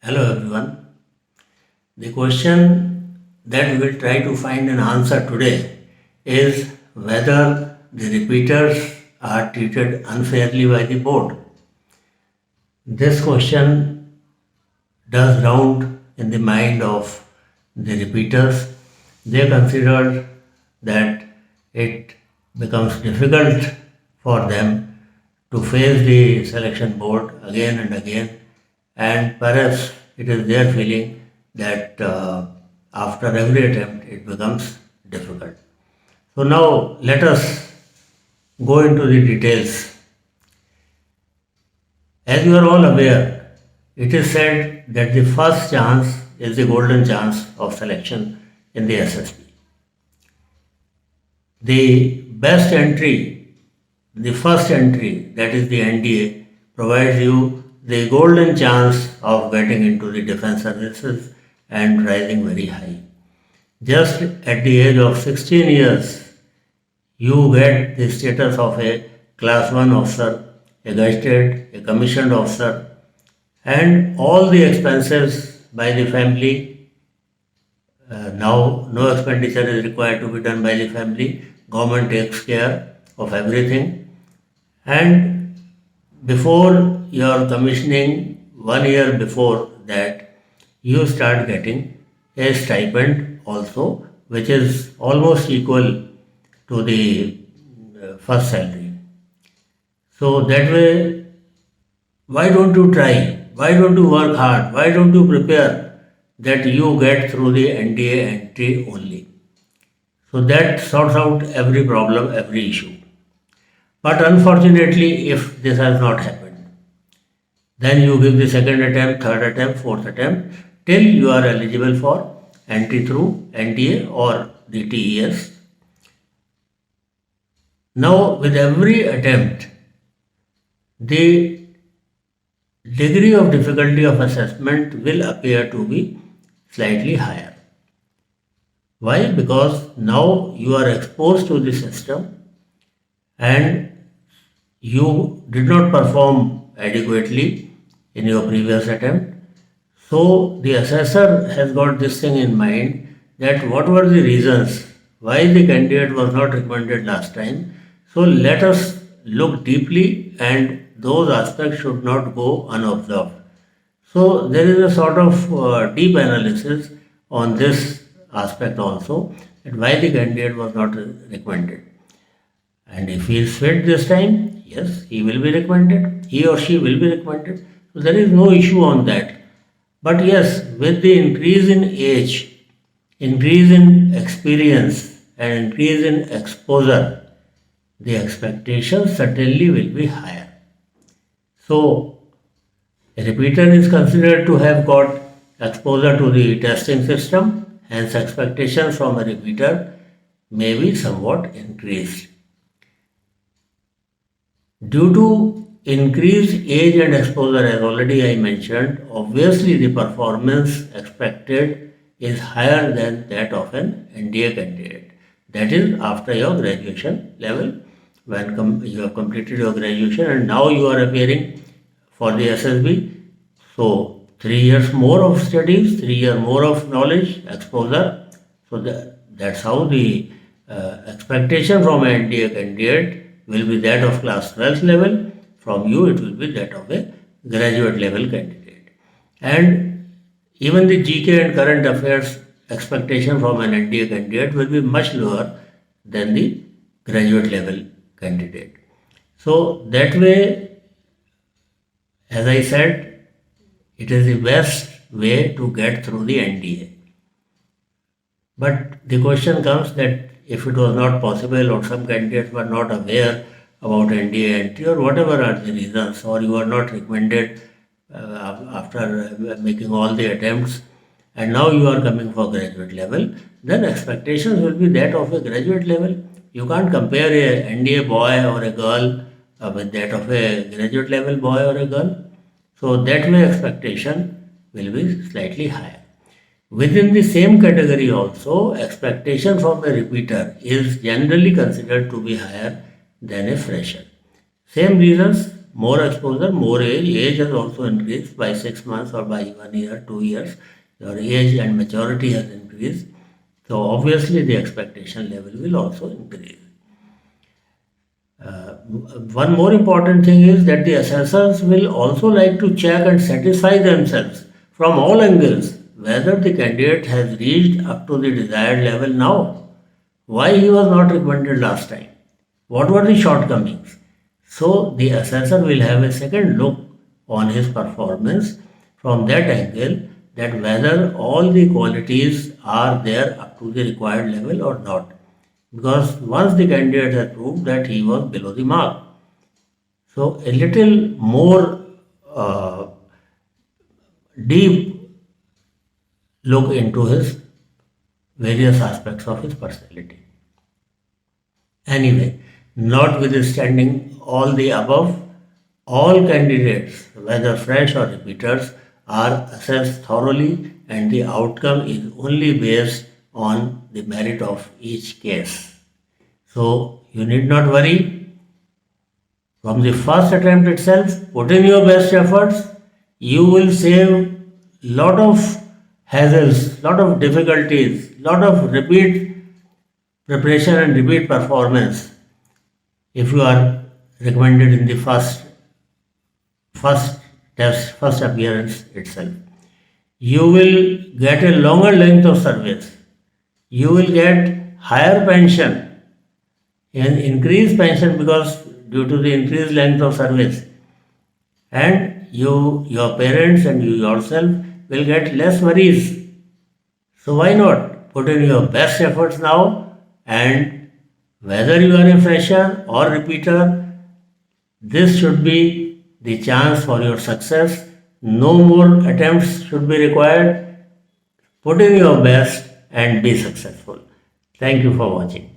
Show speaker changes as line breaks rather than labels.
Hello everyone. The question that we will try to find an answer today is whether the repeaters are treated unfairly by the board. This question does round in the mind of the repeaters. They consider that it becomes difficult for them to face the selection board again and again, and perhaps it is their feeling that after every attempt it becomes difficult. So now let us go into the details. As you are all aware, it is said that the first chance is the golden chance of selection in the SSB. The best entry, the first entry, that is the NDA, provides you the golden chance of getting into the defense services and rising very high. Just at the age of 16 years, you get the status of a class 1 officer, a gazetted, a commissioned officer, and all the expenses by the family. Now no expenditure is required to be done by the family. Government takes care of everything. And before your commissioning, 1 year before that, you start getting a stipend also, which is almost equal to the first salary. So that way, why don't you try? Why don't you work hard? Why don't you prepare that you get through the NDA entry only? So that sorts out every problem, every issue. But unfortunately, if this has not happened, then you give the second attempt, third attempt, fourth attempt till you are eligible for entry through NDA or the TES. Now, with every attempt, the degree of difficulty of assessment will appear to be slightly higher. Why? Because now you are exposed to the system and you did not perform adequately in your previous attempt. So the assessor has got this thing in mind that what were the reasons why the candidate was not recommended last time. So let us look deeply, and those aspects should not go unobserved. So there is a sort of deep analysis on this aspect also, that why the candidate was not recommended. And if he is fit this time, yes, he will be recommended. He or she will be recommended. So there is no issue on that. But yes, with the increase in age, increase in experience, and increase in exposure, the expectations certainly will be higher. So, a repeater is considered to have got exposure to the testing system, hence expectations from a repeater may be somewhat increased. Due to increased age and exposure, as already I mentioned, obviously the performance expected is higher than that of an NDA candidate. That is after your graduation level, when you have completed your graduation and now you are appearing for the SSB. So 3 years more of studies, 3 years more of knowledge, exposure. So that's how the expectation from an NDA candidate will be that of class 12 level. From you it will be that of a graduate level candidate. And even the GK and current affairs expectation from an NDA candidate will be much lower than the graduate level candidate. So that way, as I said, it is the best way to get through the NDA. But the question comes that if it was not possible, or some candidates were not aware about NDA entry, or whatever are the reasons, or you are not recommended after making all the attempts, and now you are coming for graduate level, then expectations will be that of a graduate level. You can't compare a NDA boy or a girl with that of a graduate level boy or a girl. So that way expectation will be slightly higher. Within the same category also, expectation from a repeater is generally considered to be higher than a fresher. Same reasons, more exposure, more age. Age has also increased by 6 months or by 1 year, 2 years. Your age and maturity has increased. So obviously the expectation level will also increase. One more important thing is that the assessors will also like to check and satisfy themselves from all angles whether the candidate has reached up to the desired level now. Why he was not recommended last time? What were the shortcomings? So the assessor will have a second look on his performance from that angle, that whether all the qualities are there up to the required level or not. Because once the candidate has proved that he was below the mark, so a little more deep look into his various aspects of his personality. Anyway, notwithstanding all the above, all candidates, whether fresh or repeaters, are assessed thoroughly, and the outcome is only based on the merit of each case. So you need not worry. From the first attempt itself, put in your best efforts. You will save lot of hassles, lot of difficulties, lot of repeat preparation and repeat performance if you are recommended in the first test, first appearance itself. You will get a longer length of service. You will get higher pension and increased pension because due to the increased length of service. And you, your parents and you yourself will get less worries. So why not put in your best efforts now, and whether you are a fresher or repeater, this should be the chance for your success. No more attempts should be required. Put in your best and be successful. Thank you for watching.